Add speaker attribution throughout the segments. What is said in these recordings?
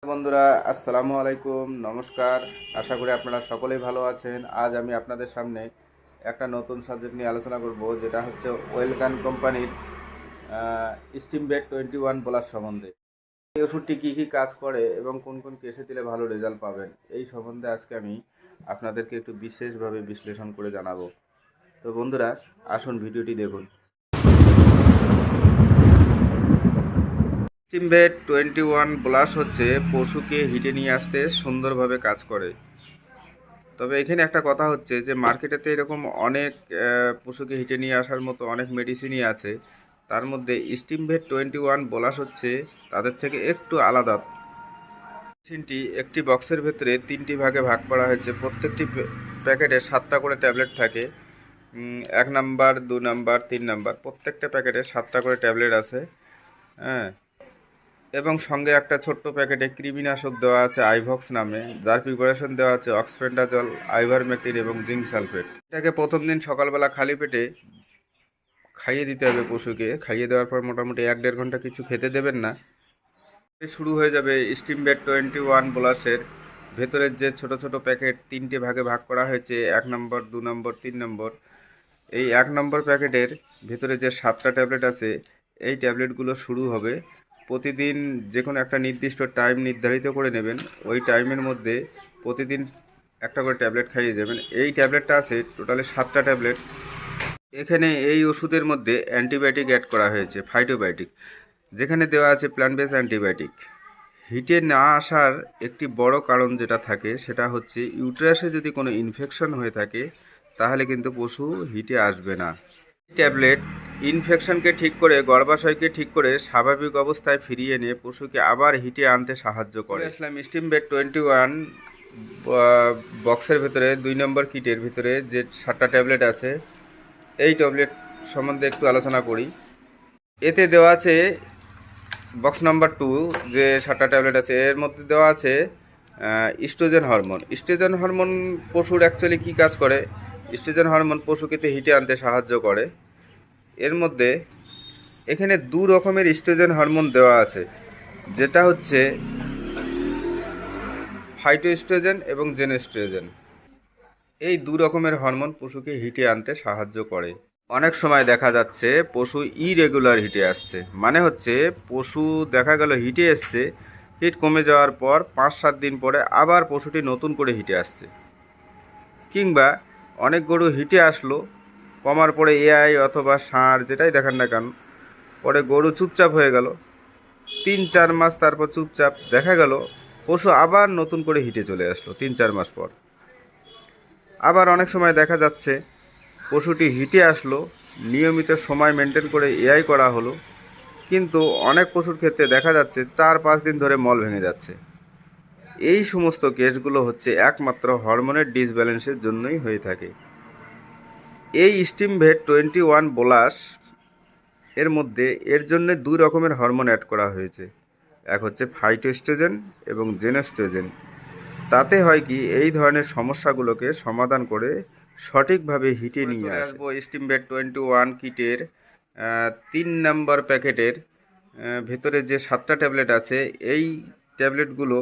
Speaker 1: বন্ধুরা, আসসালামু আলাইকুম, নমস্কার। আশা করি আপনারা সকলেই ভালো আছেন। আজ আমি আপনাদের সামনে একটা নতুন সাবজেক্ট নিয়ে আলোচনা করব, যেটা হচ্ছে ওয়েলকান কোম্পানির স্টিমবেট 21 প্লাস সম্বন্ধে। এই ওষুধটি কী কী কাজ করে এবং কোন কোন কেসে দিলে ভালো রেজাল্ট পাবেন, এই সম্বন্ধে আজকে আমি আপনাদেরকে একটু বিশেষভাবে বিশ্লেষণ করে জানাবো। তো বন্ধুরা, আসুন ভিডিওটি দেখুন। স্টিমবেট 21 ব্লাস হচ্ছে পশুকে হিটে নিয়ে আসতে সুন্দরভাবে কাজ করে। তবে এখানে একটা কথা হচ্ছে যে মার্কেটেতে এরকম অনেক পশুকে হিটে নিয়ে আসার মতো অনেক মেডিসিনই আছে। তার মধ্যে স্টিমবেট 21 ব্লাস হচ্ছে তাদের থেকে একটু আলাদা। মেডিসিনটি একটি বক্সের ভেতরে 3টি ভাগে ভাগ করা হয়েছে। প্রত্যেকটি প্যাকেটে 7টা করে ট্যাবলেট থাকে। 1 নাম্বার, 2 নাম্বার, 3 নাম্বার, প্রত্যেকটা প্যাকেটে 7টা করে ট্যাবলেট আছে। হ্যাঁ, এবং সঙ্গে একটা ছোট্ট প্যাকেটে কৃমিনাশক দেওয়া আছে আইভক্স নামে, যার প্রিপারেশন দেওয়া আছে অক্সফেন্ডাজল, আইভারমেকটিন এবং জিঙ্ক সালফেট। এটাকে প্রথম দিন সকালবেলা খালি পেটে খাইয়ে দিতে হবে পশুকে। খাইয়ে দেওয়ার পর মোটামুটি 1-1.5 ঘন্টা কিছু খেতে দেবেন না। শুরু হয়ে যাবে স্টিমবেট 21 ব্লাসের ভেতরের যে ছোট ছোট প্যাকেট 3টে ভাগে ভাগ করা হয়েছে, 1 নম্বর, 2 নম্বর, 3 নম্বর। এই 1 নম্বর প্যাকেটের ভেতরে যে 7টা ট্যাবলেট আছে, এই ট্যাবলেটগুলো শুরু হবে প্রতিদিন। যে কোনো একটা নির্দিষ্ট টাইম নির্ধারিত করে নেবেন। ওই টাইমের মধ্যে প্রতিদিন একটা করে ট্যাবলেট খাইয়ে যাবেন। এই ট্যাবলেটটা আছে টোটালি 7টা ট্যাবলেট। এখানে এই ওষুধের মধ্যে অ্যান্টিবায়োটিক অ্যাড করা হয়েছে, ফাইটোবায়োটিক, যেখানে দেওয়া আছে প্ল্যান্ট বেস অ্যান্টিবায়োটিক। হিটে না আসার একটি বড় কারণ যেটা থাকে সেটা হচ্ছে ইউটেরাসে যদি কোনো ইনফেকশন হয়ে থাকে, তাহলে কিন্তু পশু হিটে আসবে না। ট্যাবলেট ইনফেকশনকে ঠিক করে, গর্ভাশয়কে ঠিক করে স্বাভাবিক অবস্থায় ফিরিয়ে এনে পশুকে আবার হিটে আনতে সাহায্য করে। আসলাম স্টিমবেট 21 বক্সের ভিতরে 2 নম্বর কিটের ভিতরে যে 7টা ট্যাবলেট আছে, এই ট্যাবলেট সম্বন্ধে একটু আলোচনা করি। এতে দেওয়া আছে বক্স নাম্বার 2 যে 7টা ট্যাবলেট আছে, এর মধ্যে দেওয়া আছে ইস্ট্রোজেন হরমোন। ইস্ট্রোজেন হরমোন পশুর অ্যাকচুয়ালি কী কাজ করে? ইস্ট্রোজেন হরমোন পশুকে হিটে আনতে সাহায্য করে। এর মধ্যে এখানে 2 রকমের ইস্ট্রোজেন হরমোন দেওয়া আছে, যেটা হচ্ছে ফাইটোস্ট্রোজেন এবং জেনোস্ট্রোজেন। এই 2 রকমের হরমোন পশুকে হিটে আনতে সাহায্য করে। অনেক সময় দেখা যাচ্ছে পশু ইরেগুলার হিটে আসছে, মানে হচ্ছে পশু দেখা গেল হিটে এসছে, হিট কমে যাওয়ার পর 5-7 দিন পরে আবার পশুটি নতুন করে হিটে আসছে। কিংবা অনেক গরু হিটে আসলো, কমার পরে এআই অথবা ষাঁড় যেটাই দেখান না কেন, পরে গরু চুপচাপ হয়ে গেল। 3-4 মাস তারপর চুপচাপ দেখা গেল পশু আবার নতুন করে হিটে চলে আসলো 3-4 মাস পর। আবার অনেক সময় দেখা যাচ্ছে পশুটি হিটে আসলো, নিয়মিত সময় মেনটেন করে এআই করা হলো, কিন্তু অনেক পশুর ক্ষেত্রে দেখা যাচ্ছে 4-5 দিন ধরে মল ভেঙে যাচ্ছে। এই সমস্ত কেসগুলো হচ্ছে একমাত্র হরমোনের ডিসব্যালেন্সের জন্যই হয়ে থাকে। এই স্টিমবেট 21 ব্লাস এর মধ্যে এর জন্য 2 রকমের হরমোন অ্যাড করা হয়েছে। এক হচ্ছে ফাইটোস্ট্রোজেন এবং জেনোস্ট্রোজেন। তাতে হয় কি, এই ধরনের সমস্যাগুলোকে সমাধান করে সঠিকভাবে হিটে নিয়ে আসবো। স্টিমবেট 21 কিটের 3 নম্বর প্যাকেটের ভেতরে যে 7টা ট্যাবলেট আছে, এই ট্যাবলেটগুলো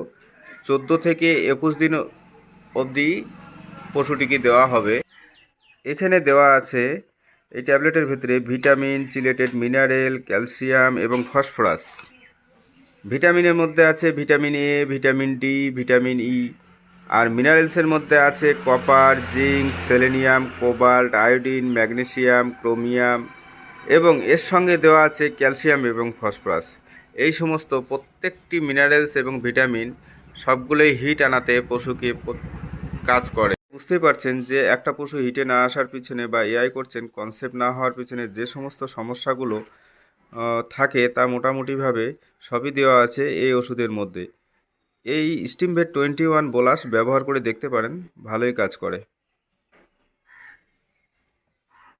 Speaker 1: 14 থেকে 21 দিন অবধি পশুটিকে দেওয়া হবে। এখানে দেওয়া আছে এই ট্যাবলেটের ভিতরে ভিটামিন, চিলেটেড মিনারেল, ক্যালসিয়াম এবং ফসফরাস। ভিটামিনের মধ্যে আছে vitamin A, vitamin D, vitamin E. আর মিনারেলসের মধ্যে আছে copper, zinc, selenium, cobalt, iodine, magnesium, chromium, এবং এর সঙ্গে দেওয়া আছে ক্যালসিয়াম এবং ফসফরাস। এই সমস্ত প্রত্যেকটি মিনারেলস এবং ভিটামিন সবগুলোই হিট আনাতে পশুকে কাজ করে। বুঝতেই পারছেন যে একটা পশু হিটে না আসার পিছনে বা এআই করছেন কনসেপ্ট না হওয়ার পিছনে যে সমস্ত সমস্যাগুলো থাকে, তা মোটামুটিভাবে সবই দেওয়া আছে এই ওষুধের মধ্যে। এই স্টিমবেট 21 ব্লাস ব্যবহার করে দেখতে পারেন, ভালোই কাজ করে।